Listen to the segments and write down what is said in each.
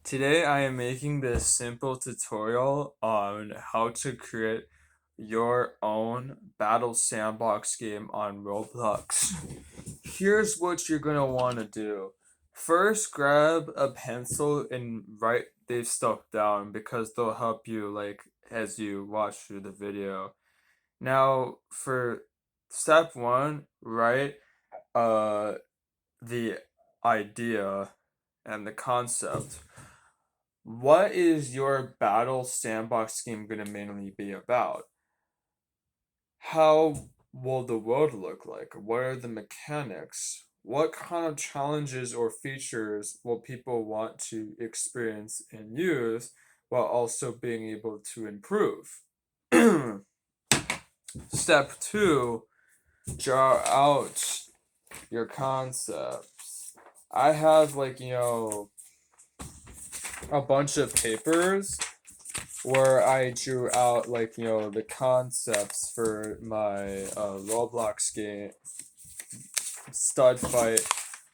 Today I am making this simple tutorial on how to create your own Battle Sandbox game on Roblox. Here's what you're gonna want to do. First, grab a pencil and write this stuff down because they'll help you as you watch through the video. Now, for step one, write the idea and the concept. What is your Battle Sandbox game going to mainly be about? How will the world look like? What are the mechanics? What kind of challenges or features will people want to experience and use while also being able to improve? Step two, draw out your concepts. I have a bunch of papers where I drew out the concepts for my Roblox game stud fight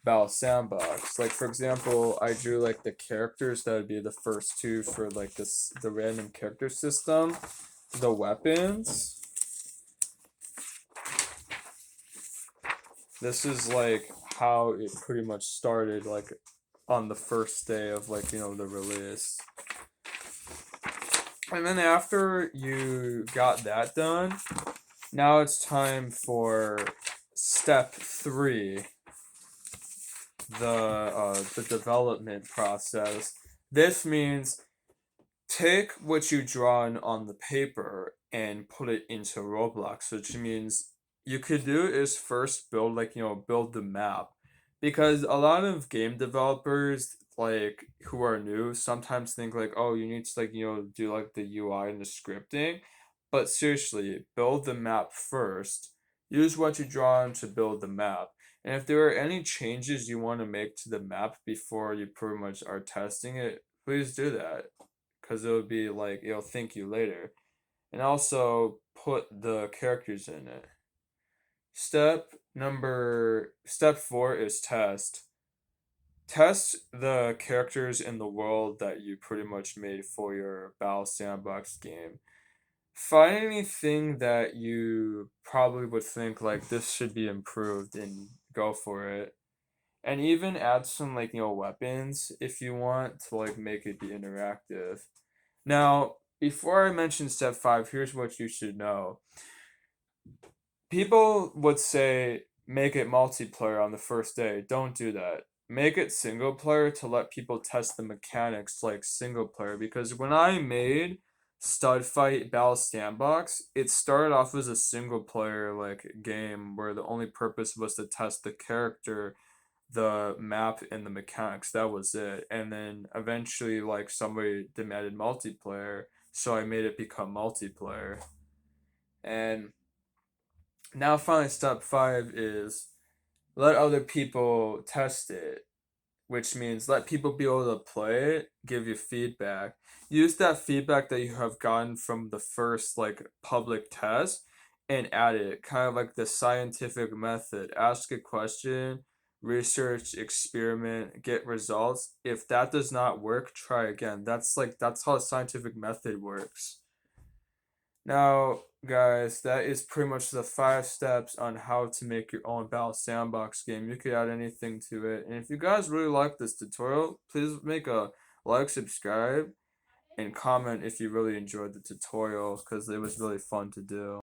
Battle Sandbox. Like for example, I drew the characters that would be the first two for the random character system, the weapons. This is how it pretty much started on the first day of the release. And then after you got that done, now it's time for step three, the development process. This means take what you drawn on the paper and put it into Roblox, which means you could do is first build build the map, because a lot of game developers who are new sometimes think oh, you need to do the UI and the scripting, but seriously, build the map first. Use what you draw to build the map, and if there are any changes you want to make to the map before you pretty much are testing it, please do that, because it'll be it'll thank you later. And also put the characters in it. Step four is test. Test the characters in the world that you pretty much made for your Battle Sandbox game. Find anything that you probably would think this should be improved and go for it. And even add some weapons if you want to make it be interactive. Now, before I mention step five, here's what you should know. People would say make it multiplayer on the first day. Don't do that. Make it single player to let people test the mechanics like single player, because when I made Stud Fight Battle Sandbox, it started off as a single player game where the only purpose was to test the character, the map, and the mechanics. That was it. And then eventually somebody demanded multiplayer, so I made it become multiplayer. And now finally step five is let other people test it, which means let people be able to play it, give you feedback. Use that feedback that you have gotten from the first public test and add it, kind of like the scientific method. Ask a question, research, experiment, get results. If that does not work, try again. That's how the scientific method works. Now, guys, that is pretty much the 5 steps on how to make your own Battle Sandbox game. You could add anything to it. And if you guys really like this tutorial, please make a like, subscribe, and comment if you really enjoyed the tutorial, because it was really fun to do.